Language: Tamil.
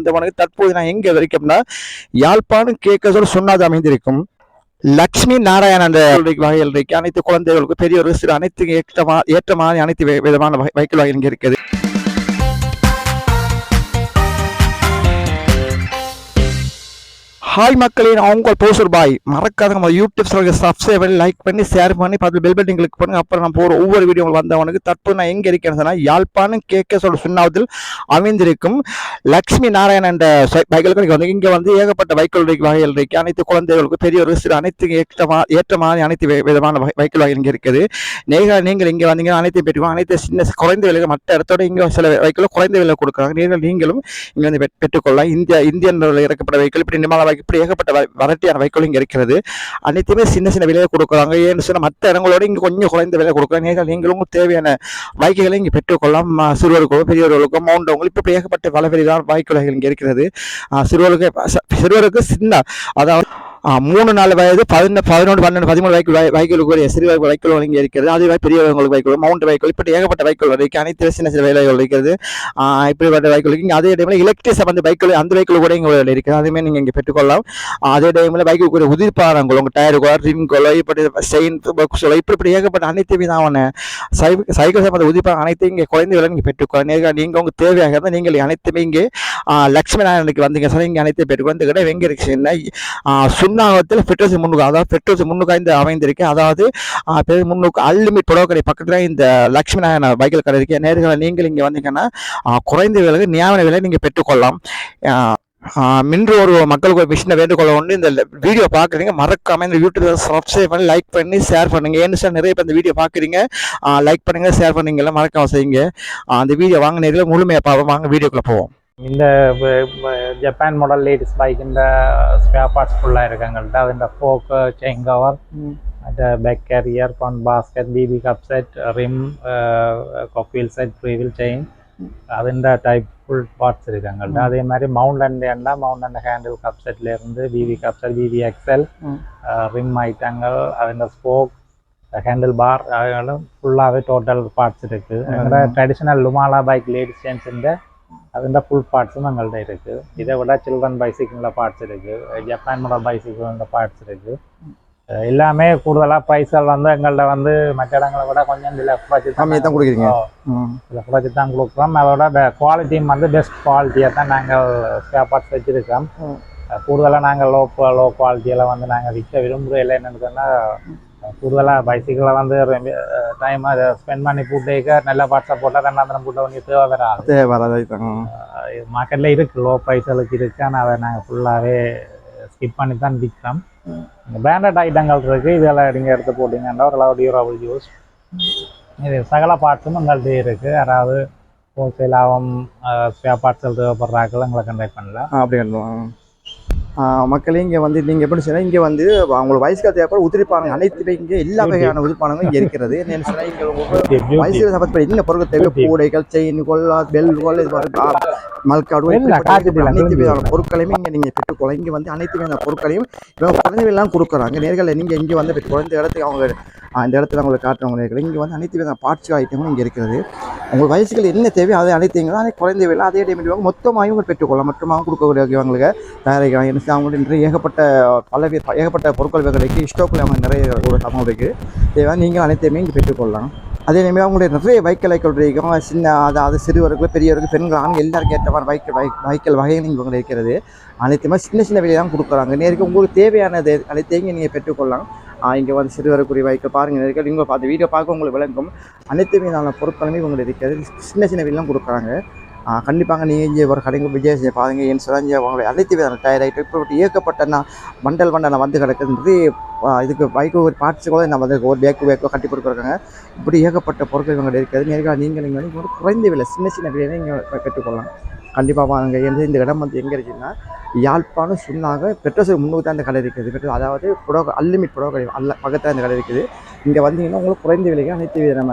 இந்த வணக்கம் தற்போது நான் எங்க வரைக்கும்னா யாழ்ப்பாணம் கேட்க சொன்னாது அமைந்திருக்கும் லக்ஷ்மி நாராயண அந்த வகையில் இருக்கு. அனைத்து குழந்தைகளுக்கும் பெரியவர்கள் சிறு அனைத்து ஏற்றமான அனைத்து விதமான வைக்கல் வகை இங்கே இருக்குது. ஹாய் மக்களே, நான் உங்கள் போசர் பாய். மறக்காத நம்ம யூடியூப் சேனலுக்கு சப்ஸ்கிரைப் பண்ணி லைக் பண்ணி ஷேர் பண்ணி பார்த்து பெல் பட்டன் கிளிக் பண்ணுங்க. அப்புறம் நான் போகிற ஒவ்வொரு வீடியோ வந்தவனுக்கு தற்போது நான் எங்கே இருக்கேன்னு சொன்னால் யாழ்ப்பாணம் கேட்க சுண்ணாவத்தில் அமைந்திருக்கும் லக்ஷ்மி நாராயண என்ற வைக்கலுக்கு வந்து இங்கே வந்து ஏகப்பட்ட வைக்கல் வகைகள் இருக்கு. அனைத்து குழந்தைகளுக்கும் பெரியவர்கள் சிறு அனைத்து ஏற்றமான அனைத்து விதமான வைக்கல் வகை இங்கே இருக்குது. நீங்கள் இங்கே வந்தீங்கன்னா அனைத்தையும் பெற்றுக்கோங்க. அனைத்து சின்ன குறைந்த விலைகள் மற்ற இடத்தோட இங்கே சில வைக்கல் குறைந்த விலை கொடுக்குறாங்க. நீங்களும் இங்கே வந்து பெற்றுக்கொள்ளலாம். இந்தியன் இறக்கப்பட்ட வைக்கல் இப்படி நிமாலா இப்படி ஏகப்பட்ட வெரைட்டியான வைக்கோல் இங்கே இருக்கிறது. அனைத்துமே சின்ன சின்ன விலையை கொடுக்குறாங்க. ஏன்னு சொன்னால் மற்ற இடங்களோட இங்கே கொஞ்சம் குறைந்த விலை கொடுக்குறாங்க. நீங்களும் தேவையான வைக்கைகளை இங்கே பெற்றுக்கொள்ளலாம். சிறுவர்களுக்கும் பெரியவர்களுக்கும் மவுண்டவங்களும் இப்படி ஏகப்பட்ட பலவெளிதான் வைக்கோல்கள் இங்கே இருக்கிறது. சிறுவருக்கு சின்ன அதாவது 3-4 வயது 11, 12, 13 வைக்கோலுக்கு சிறு வைக்கோல் இங்கே இருக்கிறது. அதுவே பெரியவங்களுக்கு வைக்கோல், மவுண்ட் வைக்கோல் இப்படி ஏகப்பட்ட வைக்கோல் இருக்குது. அனைத்து சின்ன சின்ன வேலைகள் இருக்கிறது. இப்படிப்பட்ட வைக்கோல் இங்கே அதே டைமில் எலக்ட்ரிக் சம்பந்த வைக்கோல் அந்த வைக்கோல் கூட இங்கே இருக்குது. அதுவுமே நீங்கள் இங்கே பெற்றுக்கொள்ளலாம். அதே டைமில் வைக்கோல் உதிர்ப்பானங்கள் உங்கள் டயருக்கோ ரிம்கோலோ இப்படி செயின் பாக்ஸோ இப்படி ஏகப்பட்ட அனைத்து விதமான சைக்கிள் சம்பந்த உதிர்ப்பான அனைத்தையும் இங்கே குறைந்த விலை நீங்கள் பெற்றுக்கொள்ளலாம். நீங்கள் உங்களுக்கு தேவையாக இருந்தால் நீங்கள் அனைத்துமே இங்கே லக்ஷ்மி நாராயணனுக்கு வந்தீங்க சொன்னால் இங்கே அனைத்தையும் பெற்றுக்கொள்ள. இந்த கடை எங்கே இருக்குன்னா சுண்ணாகத்தில் பெட்ரோல் முன்னுக்கு, அதாவது பெட்ரோல் முன்னுக்கு இந்த அமைந்திருக்கு. அதாவது முன்னுக்கு அல்லிமிட் புடவை கடை பக்கத்தில் இந்த லக்ஷ்மி நாராயண வைக்கல் கடை இருக்கு. நேர்களை நீங்கள் இங்கே வந்தீங்கன்னா குறைந்த விலை நியாயமான விலை நீங்கள் பெற்றுக்கொள்ளலாம். மின்று ஒரு மக்களுக்கு ஒரு மிஷினை வேண்டுகொள்ள ஒன்று இந்த வீடியோ பார்க்குறீங்க மறக்காம இந்த யூடியூப்ல சப்ஸ்கிரைப் பண்ணி லைக் பண்ணி ஷேர் பண்ணுங்க. ஏன்னு சார் நிறைய பேர் இந்த வீடியோ பார்க்குறீங்க, லைக் பண்ணுங்க ஷேர் பண்ணீங்கல்ல, மறக்காம செய்யுங்க. அந்த வீடியோ வாங்க நேரில் முழுமையாக பார்ப்போம். வாங்க வீடியோக்குள்ள போவோம். இந்த ஜப்பான் மாடல் லேடிஸ் பைக் இந்த ஸ்பேர் பார்ட்ஸ் ஃபுல்லாக இருக்குங்கள்ட்ட அது ஃபோக் செயின் கவர் மற்ற back carrier front basket BB cup set rim cogwheel set freewheel chain அதுண்ட டைப் ஃபுல் பார்ட்ஸ் இருக்குங்கள்ட்ட. அதே மாதிரி மவுண்ட் அண்ட் ஹேண்டில் கப் செட்லேருந்து BB cup set BB XL rim ஐட்டங்கள் அதுண்ட ஸ்போக் ஹேண்டில் பார் அதெல்லாம் ஃபுல்லாகவே டோட்டல் பார்ட்ஸ் இருக்குது. எங்களோட traditional Lumala bike ladies சென்ஸுன்ற அதுண்ட full பார்ட்ஸும் எங்கள்கிட்ட இருக்குது. இதை விட சில்ட்ரன் பைசிக்கிளில் பார்ட்ஸ் இருக்குது, ஜப்பான் மாடல் பைசிக்கிள் பார்ட்ஸ் இருக்குது. எல்லாமே கூடுதலாக ப்ரைஸ்கள் வந்து எங்கள்கிட்ட வந்து மற்ற இடங்களை விட கொஞ்சம் இதில் குறைச்சி தான் கொடுக்குறீங்க. இதில் குறைச்சி தான் கொடுக்குறோம். அதோட குவாலிட்டியும் வந்து பெஸ்ட் குவாலிட்டியாக தான் நாங்கள் ஸ்பேர் பார்ட்ஸ் வச்சுருக்கோம். கூடுதலாக நாங்கள் லோ குவாலிட்டியில் வந்து நாங்கள் விற்க விரும்புகிற இல்லை. என்னென்னு சொன்னால் கூடுதலாக பைசிக்கிளில் வந்து டைம் அதை ஸ்பெண்ட் பண்ணி போட்டேக்க நல்ல பார்ட்ஸை போட்டால் ரெண்டாந்திரம் போட்ட வேண்டிய தேவை வராது. மார்க்கெட்டில் இருக்குது, லோ ப்ரைஸ்களுக்கு இருக்குது. ஆனால் அதை நாங்கள் ஃபுல்லாகவே ஸ்கிப் பண்ணி தான் விற்கிறோம். பிராண்டட் ஐட்டங்கள் இருக்குது. இதெல்லாம் நீங்கள் எடுத்து போட்டிங்கன்னா ஒரு டியூரபிள் யூஸ் இது சகல பார்ட்ஸும் எங்கள்கிட்ட இருக்குது. யாராவது ஹோல்சேலாகவும் ஸ்பேர் பார்ட்ஸில் தேவைப்படுறாக்கள் எங்களை கண்டக்ட் பண்ணலாம். அப்படி மக்களே இங்கே வந்து நீங்கள் எப்படி சொன்னால் இங்கே வந்து அவங்களுக்கு வயசுக்கு தேவைப்பட உதிரிப்பானங்கள் அனைத்துமே இங்கே எல்லா வகையான உதிர்ப்பானங்களும் இங்கே இருக்கிறது. என்னென்னு சொன்னால் இங்கே வயசுக்கு சம்பந்தப்பட்ட என்ன பொருட்கள் தேவை கூடைகள் செயின் கொல்லா பெல் கொல் இது மல்காடு அனைத்து விதமான பொருட்களையுமே இங்கே நீங்கள் பெற்றுக்கொள்ள. இங்கே வந்து அனைத்து விதமான பொருட்களையும் இவங்க குறைந்தவெல்லாம் கொடுக்குறாங்க. நேர்களை நீங்கள் இங்கே வந்து பெற்றுக்கொள்ள. இந்த இடத்துக்கு அவங்க அந்த இடத்துல அவங்களை காட்டுறவங்க நேர்களை இங்கே வந்து அனைத்து விதமான பார்ட்ஸ் ஐட்டங்களும் இங்கே இருக்கிறது. உங்களுக்கு வயசுகள் என்ன தேவை அதை அனைத்தைங்களும் அதை குறைந்த விலை அதே டைம் மொத்தமாகவும் பெற்றுக்கொள்ள மொத்தமாக கொடுக்கக்கூடியவங்களுக்கு தயாரிக்கிறாங்க. அவங்களுக்கு ஏகப்பட்ட ஏகப்பட்ட பொருட்கள் கிடைக்கு ஸ்டோக்கில் அவங்க நிறைய ஒரு சமம் இருக்குது. தேவை நீங்கள் அனைத்தையுமே இங்கே பெற்றுக்கொள்ளலாம். அதே மாதிரி அவங்களுடைய நிறைய வைக்கல் இருக்கும். சின்ன அதாவது சிறுவர்கள் பெரியவர்கள் பெண்கள் ஆண்கள் எல்லாருக்கும் ஏற்ற மாதிரி வைக்கல் வகைகள் இங்கே இருக்கிறது. அனைத்துமே சின்ன சின்ன விலையை தான் கொடுக்குறாங்க. நேருக்கு உங்களுக்கு தேவையானது அனைத்தையும் நீங்கள் பெற்றுக்கொள்ளலாம். இங்கே வந்து சிறுவருக்குரிய வைக்கல் பாருங்கள் நேர்கள் இங்கே பார்த்து வீடியோ பார்க்க உங்களுக்கு விளங்கும். அனைத்து விதமான பொருட்களுமே இவங்களுக்கு இருக்கிறது. சின்ன சின்ன விலையெல்லாம் கொடுக்குறாங்க. கண்டிப்பாக நீங்கள் இங்கே ஒரு கடைங்க விஜய் பாருங்கள். என் சுரஞ்சி அவங்களை அனைத்து விதமான டயர் ஐட்டம் இப்போ ஏற்கப்பட்ட பண்டல் வந்து கிடக்குது. இதுக்கு பைக்கு ஒரு பார்ட்ஸ் கூட நம்ம வந்து ஒரு பேக்கோ கட்டி கொடுக்குறாங்க. இப்படி ஏகப்பட்ட பொருட்கள் இவங்க இருக்கிறது. நேர்கால நீங்கள் வந்து குறைந்த விலை சின்ன சின்ன விலையை நீங்கள் பெற்றுக்கொள்ளலாம். கண்டிப்பாக வாங்க. இந்த இடம் வந்து எங்கே இருக்குன்னா யாழ்ப்பாணம் சுண்ணாக பெட்ரோல் முன்னுக்கு தான் இந்த கடை இருக்குது. பெட்ரோல் அதாவது அல்லிமிட் புடவை கடை பக்கத்தில் இந்த கடை இருக்குது. இங்கே வந்தீங்கன்னா உங்களுக்கு குறைந்த விலைக்கு அனைத்து விதமான